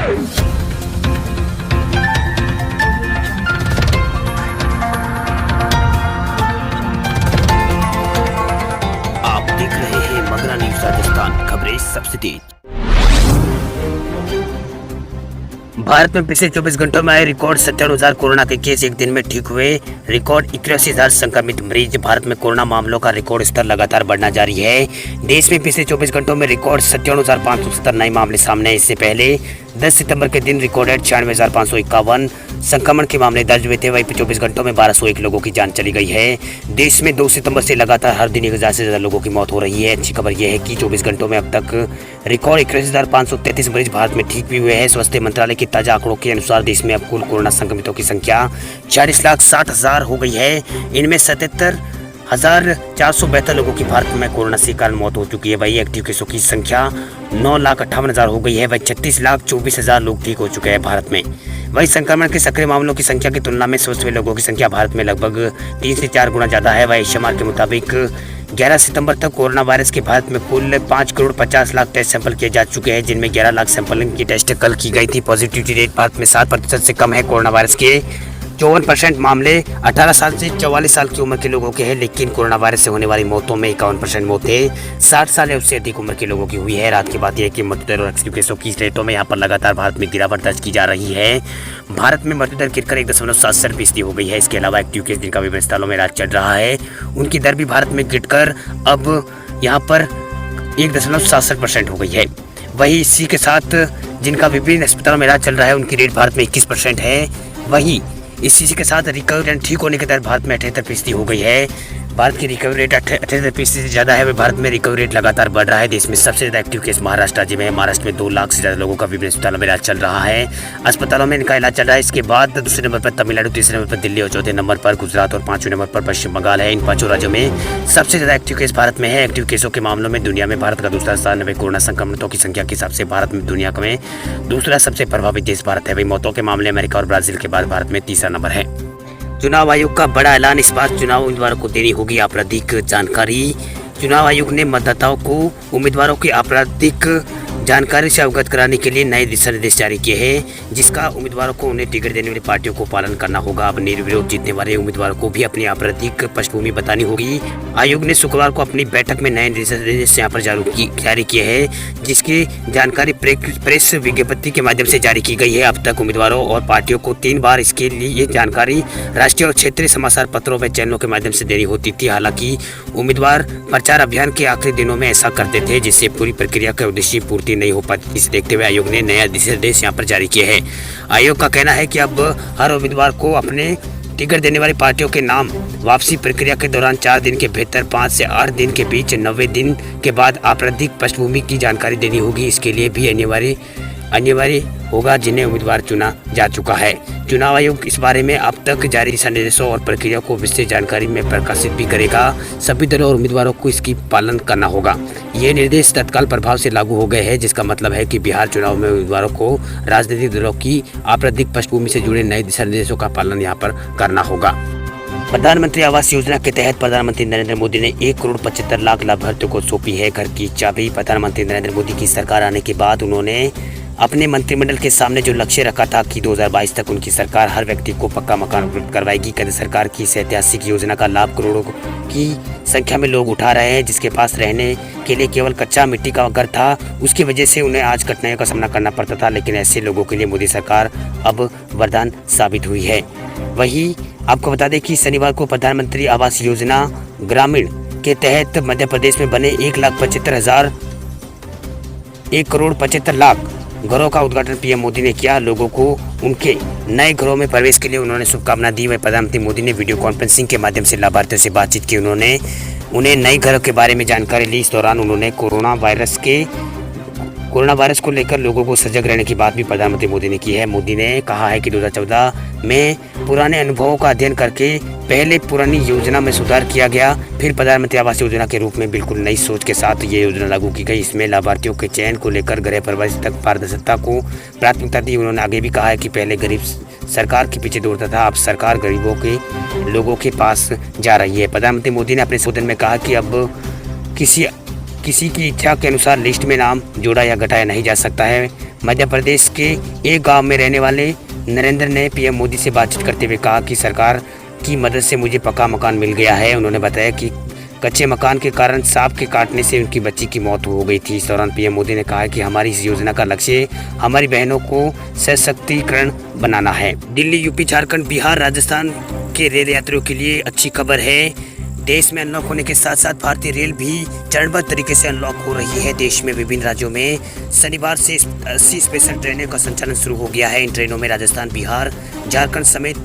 आप देख रहे हैं मगरा न्यूज राजस्थान, खबरें सबसे तेज। भारत में पिछले 24 घंटों में आए रिकॉर्ड 57,000 कोरोना के केस, एक दिन में ठीक हुए रिकॉर्ड 81,000 संक्रमित मरीज। भारत में कोरोना मामलों का रिकॉर्ड स्तर लगातार बढ़ना जारी है। देश में पिछले 24 घंटों में रिकॉर्ड 57,570 नए मामले सामने आए। इससे पहले 10 सितंबर के दिन रिकॉर्डेड 96,551 संक्रमण के मामले दर्ज हुए थे। वहीं 24 घंटों में 1201 लोगों की जान चली गई है। देश में 2 सितंबर से लगातार हर दिन 1000 से ज्यादा लोगों की मौत हो रही है। अच्छी खबर यह है कि 24 घंटों में अब तक रिकॉर्ड 81,533 मरीज भारत में ठीक भी हुए हैं। स्वास्थ्य मंत्रालय के ताजा आंकड़ों के अनुसार देश में अब कुल कोरोना संक्रमितों की संख्या 40,60,000 हो गई है। इनमें 77,472 लोगों की भारत में कोरोना से कारण मौत हो चुकी है। वहीं एक्टिव केसों की संख्या 9,58,000 हो गई है। वहीं 36,24,000 लोग ठीक हो चुके हैं भारत में। वहीं संक्रमण के सक्रिय मामलों की संख्या की तुलना में स्वस्थ हुए लोगों की संख्या भारत में लगभग 3 से 4 गुना ज्यादा है। वहीं एशियामार के मुताबिक 11 सितंबर तक कोरोना वायरस के भारत में कुल 5,50,00,000 टेस्ट सैंपल किए जा चुके हैं, जिनमें 11 लाख सैंपलिंग की टेस्ट कल की गई थी। पॉजिटिविटी रेट भारत में 7% से कम है। कोरोना वायरस के 54% मामले 18 साल से 44 साल की उम्र के लोगों के हैं, लेकिन कोरोना वायरस से होने वाली मौतों में 51% मौतें 60 साल या उससे अधिक उम्र के लोगों की हुई है। रात की बात यह है कि मृत्यु दर और एक्टिव केसों की रेटों में यहाँ पर लगातार भारत में गिरावट दर्ज की जा रही है। भारत में मृत्यु दर गिरकर 1.67% हो गई है। इसके अलावा एक्टिव केस जिनका विभिन्न अस्पतालों में इलाज चल रहा है, उनकी दर भी भारत में गिरकर अब यहाँ पर 1.67% हो गई है। वहीं इसी के साथ जिनका विभिन्न अस्पतालों में इलाज चल रहा है, उनकी रेट भारत में 21% है। वहीं इसी के साथ रिकवरी एंड ठीक होने की दर भारत में 78% हो गई है। भारत की रिकवरी रेट 78% से ज़्यादा है। भारत में रिकवरी रेट लगातार बढ़ रहा है। देश में सबसे ज़्यादा एक्टिव केस महाराष्ट्र राज्य में है। महाराष्ट्र में 2 लाख से ज़्यादा लोगों का विभिन्न अस्पतालों में इलाज चल रहा है। अस्पतालों में इनका इलाज चल रहा है। इसके बाद दूसरे नंबर पर तमिलनाडु, तीसरे नंबर पर दिल्ली और चौथे नंबर पर गुजरात और 5वें नंबर पर पश्चिम बंगाल है। इन 5 राज्यों में सबसे ज़्यादा एक्टिव केस भारत में है। एक्टिव केसों के मामलों में दुनिया में भारत का दूसरा स्थान है। कोरोना संक्रमितों की संख्या के हिसाब से भारत में दुनिया में दूसरा सबसे प्रभावित देश भारत है। वही मौतों के मामले अमेरिका और ब्राजील के बाद भारत में तीसरा नंबर है। चुनाव आयोग का बड़ा ऐलान, इस बार चुनाव उम्मीदवारों को देनी होगी आपराधिक जानकारी। चुनाव आयोग ने मतदाताओं को उम्मीदवारों की आपराधिक जानकारी से अवगत कराने के लिए नए दिशा निर्देश जारी किए हैं, जिसका उम्मीदवारों को उन्हें टिकट देने वाली पार्टियों को पालन करना होगा। अब निर्विरोध जीतने वाले उम्मीदवारों को भी अपनी आपराधिक पृष्ठभूमि बतानी होगी। आयोग ने शुक्रवार को अपनी बैठक में नए दिशा निर्देश यहाँ पर जारी किए हैं, जिसकी जानकारी प्रेस विज्ञप्ति के माध्यम से जारी की गई है। अब तक उम्मीदवारों और पार्टियों को 3 बार इसके लिए ये जानकारी राष्ट्रीय और क्षेत्रीय समाचार पत्रों व चैनलों के माध्यम से देनी होती थी। हालांकि उम्मीदवार प्रचार अभियान के आखिरी दिनों में ऐसा करते थे, जिससे पूरी प्रक्रिया का उद्देश्य पूर्ति नहीं हो पाती। इसे देखते हुए आयोग ने नया दिशा निर्देश यहाँ पर जारी किए हैं। आयोग का कहना है कि अब हर उम्मीदवार को अपने टिकट देने वाली पार्टियों के नाम वापसी प्रक्रिया के दौरान 4 दिन के भीतर 5 से 8 दिन के बीच 90 दिन के बाद आपराधिक पृष्ठभूमि की जानकारी देनी होगी। इसके लिए भी अनिवार्य होगा जिन्हें उम्मीदवार चुना जा चुका है। चुनाव आयोग इस बारे में अब तक जारी दिशा निर्देशों और प्रक्रिया को विस्तृत जानकारी में प्रकाशित भी करेगा। सभी दलों और उम्मीदवारों को इसकी पालन करना होगा। ये निर्देश तत्काल प्रभाव से लागू हो गए हैं, जिसका मतलब है कि बिहार चुनाव में उम्मीदवारों को राजनीतिक दलों की आपराधिक पृष्ठभूमि से जुड़े नए दिशा निर्देशों का पालन यहाँ पर करना होगा। प्रधानमंत्री आवास योजना के तहत प्रधानमंत्री नरेंद्र मोदी ने 1,75,00,000 लाभार्थियों को सौंपी है घर की चाबी। प्रधानमंत्री नरेंद्र मोदी की सरकार आने के बाद उन्होंने अपने मंत्रिमंडल के सामने जो लक्ष्य रखा था कि 2022 तक उनकी सरकार हर व्यक्ति को पक्का मकान उपलब्ध करवाएगी। केंद्र सरकार की इस ऐतिहासिक योजना का लाभ करोड़ों की संख्या में लोग उठा रहे हैं, जिसके पास रहने के लिए केवल कच्चा मिट्टी का घर था। उसकी वजह से उन्हें आज कठिनाइयों का सामना करना पड़ता था, लेकिन ऐसे लोगों के लिए मोदी सरकार अब वरदान साबित हुई है। वहीं आपको बता दें कि शनिवार को प्रधानमंत्री आवास योजना ग्रामीण के तहत मध्य प्रदेश में बने 1,75,00,000 घरों का उद्घाटन पीएम मोदी ने किया। लोगों को उनके नए घरों में प्रवेश के लिए उन्होंने शुभकामना दी। वह प्रधानमंत्री मोदी ने वीडियो कॉन्फ्रेंसिंग के माध्यम से लाभार्थियों से बातचीत की। उन्होंने उन्हें नए घरों के बारे में जानकारी ली। इस दौरान उन्होंने कोरोना वायरस को लेकर लोगों को सजग रहने की बात भी प्रधानमंत्री मोदी ने की है। मोदी ने कहा है कि 2014 में पुराने अनुभवों का अध्ययन करके पहले पुरानी योजना में सुधार किया गया, फिर प्रधानमंत्री आवास योजना के रूप में बिल्कुल नई सोच के साथ ये योजना लागू की गई। इसमें लाभार्थियों के चयन को लेकर गृह प्रवेश तक पारदर्शिता को प्राथमिकता दी। उन्होंने आगे भी कहा है कि पहले गरीब सरकार के पीछे दौड़ता था, अब सरकार गरीबों के लोगों के पास जा रही है। प्रधानमंत्री मोदी ने अपने संबोधन में कहा कि अब किसी किसी की इच्छा के अनुसार लिस्ट में नाम जोड़ा या घटाया नहीं जा सकता है। मध्य प्रदेश के एक गांव में रहने वाले नरेंद्र ने पीएम मोदी से बातचीत करते हुए कहा कि सरकार की मदद से मुझे पक्का मकान मिल गया है। उन्होंने बताया कि कच्चे मकान के कारण सांप के काटने से उनकी बच्ची की मौत हो गई थी। इस दौरान पीएम मोदी ने कहा कि हमारी इस योजना का लक्ष्य हमारी बहनों को सशक्तिकरण बनाना है। दिल्ली, यूपी, झारखंड, बिहार, राजस्थान के रेल यात्रियों के लिए अच्छी खबर है। देश में अनलॉक होने के साथ साथ भारतीय रेल भी चरणबद्ध तरीके से अनलॉक हो रही है। देश में विभिन्न राज्यों में शनिवार से 80 स्पेशल ट्रेनों का संचालन शुरू हो गया है। इन ट्रेनों में राजस्थान, बिहार, झारखंड समेत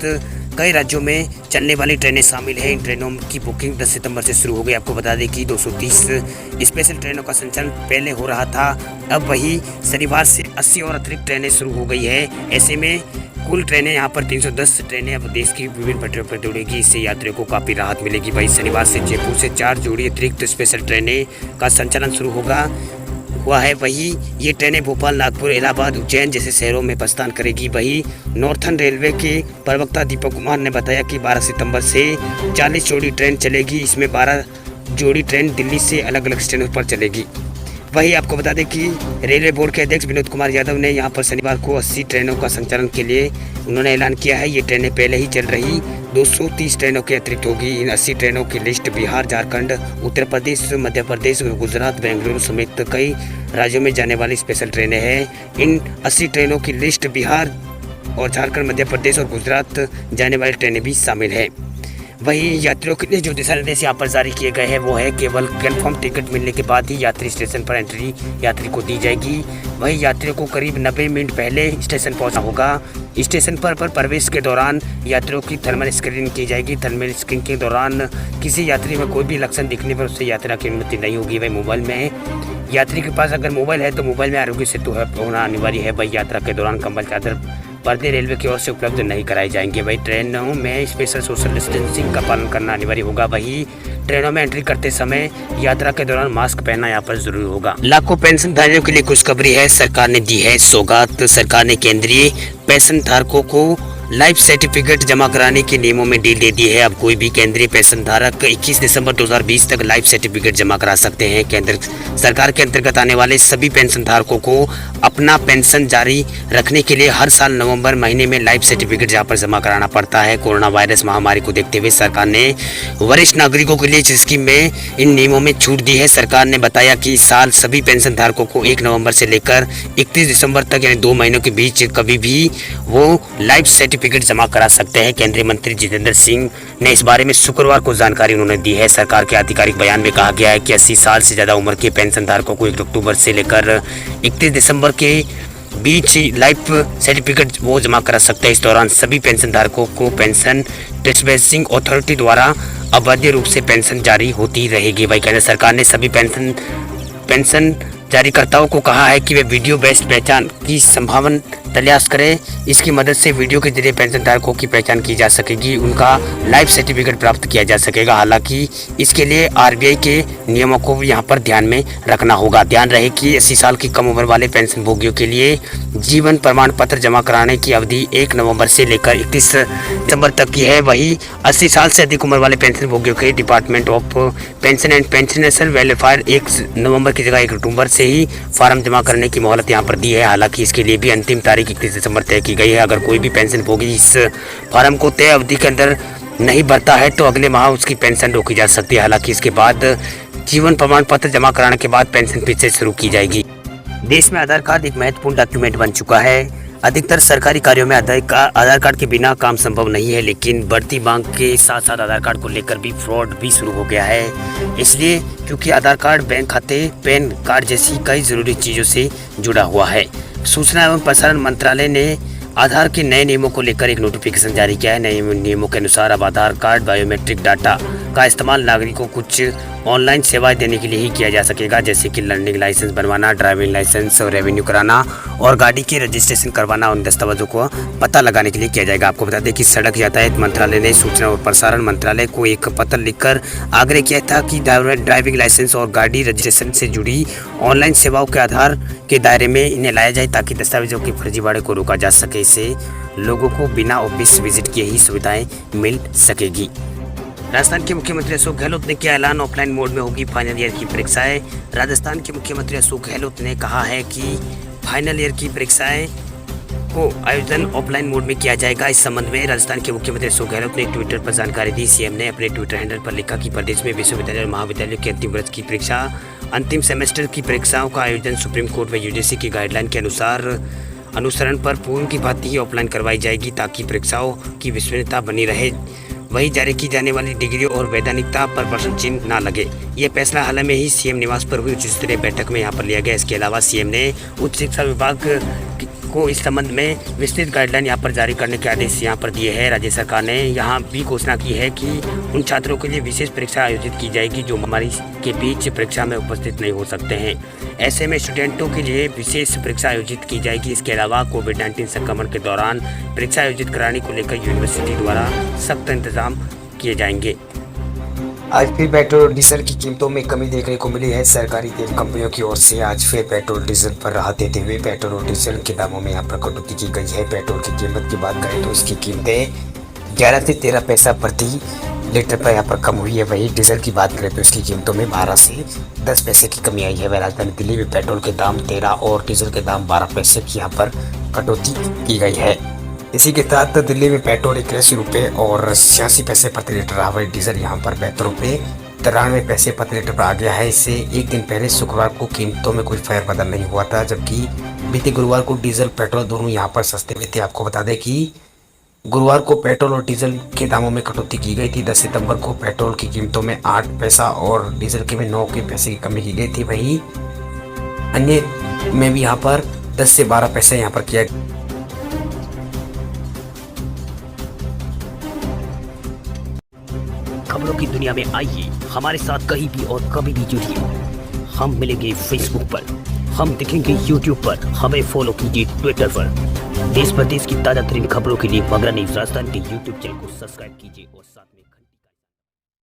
कई राज्यों में चलने वाली ट्रेनें शामिल हैं। इन ट्रेनों की बुकिंग 10 सितंबर से शुरू हो गई। आपको बता दें कि 230 स्पेशल ट्रेनों का संचालन पहले हो रहा था, अब वही शनिवार से 80 और अतिरिक्त ट्रेनें शुरू हो गई है। ऐसे में कुल ट्रेनें यहाँ पर 310 ट्रेनें अब देश की विभिन्न पटरियों पर दौड़ेगी। इससे यात्रियों को काफ़ी राहत मिलेगी। वही शनिवार से जयपुर से 4 जोड़ी अतिरिक्त स्पेशल ट्रेनें का संचालन शुरू हुआ है। वही ये ट्रेनें भोपाल, नागपुर, इलाहाबाद, उज्जैन जैसे शहरों में प्रस्थान करेगी। वही नॉर्थर्न रेलवे के प्रवक्ता दीपक कुमार ने बताया कि 12 सितंबर से 40 जोड़ी ट्रेन चलेगी। इसमें 12 जोड़ी ट्रेन दिल्ली से अलग अलग स्टेशनों पर चलेगी। वही आपको बता दें कि रेलवे बोर्ड के अध्यक्ष विनोद कुमार यादव ने यहाँ पर शनिवार को 80 ट्रेनों का संचालन के लिए उन्होंने ऐलान किया है। ये ट्रेनें पहले ही चल रही 230 ट्रेनों के अतिरिक्त होगी। इन 80 ट्रेनों की लिस्ट बिहार, झारखंड, उत्तर प्रदेश, मध्य प्रदेश, गुजरात, बेंगलुरु समेत कई राज्यों में जाने वाली स्पेशल ट्रेनें हैं। इन 80 ट्रेनों की लिस्ट बिहार और झारखंड, मध्य प्रदेश और गुजरात जाने वाली ट्रेनें भी शामिल है। वही यात्रियों के लिए जो दिशा निर्देश यहाँ पर जारी किए गए हैं वो है केवल कंफर्म टिकट मिलने के बाद ही यात्री स्टेशन पर एंट्री यात्री को दी जाएगी। वही यात्रियों को करीब 90 मिनट पहले स्टेशन पहुंचना होगा। स्टेशन पर प्रवेश के दौरान यात्रियों की थर्मल स्क्रीनिंग की जाएगी। थर्मल स्क्रीनिंग के दौरान किसी यात्री में कोई भी लक्षण दिखने पर उससे यात्रा की अनुमति नहीं होगी। वही मोबाइल में यात्री के पास अगर मोबाइल है तो मोबाइल में आरोग्य सेतु होना अनिवार्य है। वही यात्रा के दौरान कंबल, चादर, पर्दे रेलवे की ओर से उपलब्ध नहीं कराए जाएंगे। वही ट्रेनों में स्पेशल सोशल डिस्टेंसिंग का पालन करना अनिवार्य होगा। वही ट्रेनों में एंट्री करते समय यात्रा के दौरान मास्क पहनना यहाँ पर जरूरी होगा। लाखों पेंशनधारियों के लिए खुशखबरी है, सरकार ने दी है सौगात। सरकार ने केंद्रीय पेंशन धारकों को लाइफ सर्टिफिकेट जमा कराने के नियमों में ढील दे दी है। अब कोई भी केंद्रीय पेंशन धारक 21 दिसंबर 2020 तक लाइफ सर्टिफिकेट जमा करा सकते हैं। केंद्र सरकार के अंतर्गत आने वाले सभी पेंशन धारकों को अपना पेंशन जारी रखने के लिए हर साल नवंबर महीने में लाइफ सर्टिफिकेट यहाँ पर जमा कराना पड़ता है। कोरोना वायरस महामारी को देखते हुए सरकार ने वरिष्ठ नागरिकों के लिए इस स्कीम में इन नियमों में छूट दी है। सरकार ने बताया कि इस साल सभी पेंशन धारकों को 1 नवंबर से लेकर 31 दिसंबर तक यानी 2 महीनों के बीच कभी भी वो लाइफ सर्टिफिकेट जमा करा सकते हैं। केंद्रीय मंत्री जितेंद्र सिंह ने इस बारे में शुक्रवार को जानकारी उन्होंने दी है। सरकार के आधिकारिक बयान में कहा गया है कि 80 साल से ज़्यादा उम्र के पेंशन धारकों को 1 अक्टूबर से लेकर 31 दिसंबर के बीच लाइफ सर्टिफिकेट वो जमा करा सकते हैं। इस दौरान सभी पेंशन धारकों को पेंशन डिस्बर्सिंग अथॉरिटी द्वारा अवैध रूप से पेंशन जारी होती रहेगी। वही केंद्र सरकार ने सभी पेंशन जारीकर्ताओं को कहा है कि वे वीडियो बेस्ड पहचान की संभावना तलाश करें। इसकी मदद से वीडियो के जरिए पेंशन धारकों की पहचान की जा सकेगी, उनका लाइफ सर्टिफिकेट प्राप्त किया जा सकेगा। हालांकि इसके लिए आरबीआई के नियमों को यहाँ पर ध्यान में रखना होगा। ध्यान रहे कि 80 साल की कम उम्र वाले पेंशन भोगियों के लिए जीवन प्रमाण पत्र जमा कराने की अवधि 1 नवंबर से लेकर 31 दिसंबर तक की है। वही 80 साल से अधिक उम्र वाले पेंशन भोगियों के department of pension and pensioners welfare 1 नवंबर की जगह 1 अक्टूबर से ही फॉर्म जमा करने की मोहलत यहाँ पर दी है। हालांकि इसके लिए भी अंतिम तारीख 31 दिसंबर तय की गई है। अगर कोई भी पेंशन भोगी इस फॉर्म को तय अवधि के अंदर नहीं भरता है तो अगले माह उसकी पेंशन रोकी जा सकती है। हालांकि इसके बाद जीवन प्रमाण पत्र जमा कराने के बाद पेंशन फिर से शुरू की जाएगी। देश में आधार कार्ड एक महत्वपूर्ण डॉक्यूमेंट बन चुका है। अधिकतर सरकारी कार्यों में आधार कार्ड के बिना काम संभव नहीं है, लेकिन बढ़ती मांग के साथ साथ आधार कार्ड को लेकर भी फ्रॉड भी शुरू हो गया है। इसलिए क्योंकि आधार कार्ड बैंक खाते, पैन कार्ड जैसी कई ज़रूरी चीज़ों से जुड़ा हुआ है। सूचना एवं प्रसारण मंत्रालय ने आधार के नए नियमों को लेकर एक नोटिफिकेशन जारी किया है। नए नियमों के अनुसार अब आधार कार्ड बायोमेट्रिक डाटा का इस्तेमाल नागरिकों को कुछ ऑनलाइन सेवाएं देने के लिए ही किया जा सकेगा, जैसे कि लर्निंग लाइसेंस बनवाना, ड्राइविंग लाइसेंस और रेवेन्यू कराना और गाड़ी के रजिस्ट्रेशन करवाना। उन दस्तावेजों को पता लगाने के लिए किया जाएगा। आपको बता दें कि सड़क यातायात मंत्रालय ने सूचना और प्रसारण मंत्रालय को एक पत्र लिखकर आग्रह किया था कि ड्राइविंग लाइसेंस और गाड़ी रजिस्ट्रेशन से जुड़ी ऑनलाइन सेवाओं के आधार के दायरे में इन्हें लाया जाए, ताकि दस्तावेजों के फर्जीवाड़े को रोका जा सके। इससे लोगों को बिना ऑफिस विजिट किए ही सुविधाएं मिल सकेगी। राजस्थान के मुख्यमंत्री अशोक गहलोत ने किया ऐलान, ऑफलाइन मोड में होगी फाइनल ईयर की परीक्षाएं। राजस्थान के मुख्यमंत्री अशोक गहलोत ने कहा है कि फाइनल ईयर की परीक्षाएं को आयोजन ऑफलाइन मोड में किया जाएगा। इस संबंध में राजस्थान के मुख्यमंत्री अशोक गहलोत ने ट्विटर पर जानकारी दी। सीएम ने अपने ट्विटर हैंडल पर लिखा कि प्रदेश में विश्वविद्यालय और महाविद्यालयों के अंतिम वर्ष की परीक्षा, अंतिम सेमेस्टर की परीक्षाओं का आयोजन सुप्रीम कोर्ट व यूजीसी की गाइडलाइन के अनुसरण पर पूर्व की भांति ही ऑफलाइन करवाई जाएगी, ताकि परीक्षाओं की विश्वसनीयता बनी रहे। वही जारी की जाने वाली डिग्रियों और वैधानिकता पर प्रश्न चिन्ह न लगे। ये फैसला हाल में ही सीएम निवास पर हुई उच्च स्तरीय बैठक में यहाँ पर लिया गया। इसके अलावा सीएम ने उच्च शिक्षा विभाग को इस संबंध में विस्तृत गाइडलाइन यहाँ पर जारी करने के आदेश यहाँ पर दिए हैं। राज्य सरकार ने यहाँ भी घोषणा की है कि उन छात्रों के लिए विशेष परीक्षा आयोजित की जाएगी जो महामारी के बीच परीक्षा में उपस्थित नहीं हो सकते हैं। ऐसे में स्टूडेंटों के लिए विशेष परीक्षा आयोजित की जाएगी। इसके अलावा कोविड-19 संक्रमण के दौरान परीक्षा आयोजित कराने को लेकर यूनिवर्सिटी द्वारा सख्त इंतजाम किए जाएंगे। आज फिर पेट्रोल डीजल की कीमतों में कमी देखने को मिली है। सरकारी तेल कंपनियों की ओर से आज फिर पेट्रोल डीजल पर राहत देते हुए पेट्रोल और डीजल के दामों में यहाँ पर कटौती की गई है। पेट्रोल की कीमत की बात करें तो इसकी कीमतें 11 से 13 पैसा प्रति लीटर पर यहाँ पर कम हुई है। वही डीजल की बात करें तो इसकी कीमतों में 12 से 10 पैसे की कमी आई है। वह राजधानी दिल्ली में पेट्रोल के दाम 13 और डीजल के दाम 12 पैसे की यहाँ पर कटौती की गई है। इसी के साथ दिल्ली में पेट्रोल 81 रुपये और 86 पैसे प्रति लीटर रहा। वही डीजल यहाँ पर 72 रुपये 93 पैसे प्रति लीटर पर आ गया है। इससे एक दिन पहले शुक्रवार को कीमतों में कोई फेरबदल नहीं हुआ था, जबकि बीते गुरुवार को डीजल पेट्रोल दोनों यहाँ पर सस्ते हुए थे। आपको बता दें कि गुरुवार को पेट्रोल और डीजल के दामों में कटौती की गई थी। 10 सितंबर को पेट्रोल की कीमतों में 8 पैसा और डीजल के में 9 पैसे की कमी की गई थी। वहीं अन्य में भी यहाँ पर 10 से 12 पैसे यहाँ पर किया। खबरों की दुनिया में आइए हमारे साथ कहीं भी और कभी भी जुड़िए। हम मिलेंगे फेसबुक पर, हम दिखेंगे यूट्यूब पर, हमें फॉलो कीजिए ट्विटर पर। देश प्रदेश की ताजा तरीन खबरों के लिए मगरा न्यूज़ राजस्थान के यूट्यूब चैनल को सब्सक्राइब कीजिए और साथ में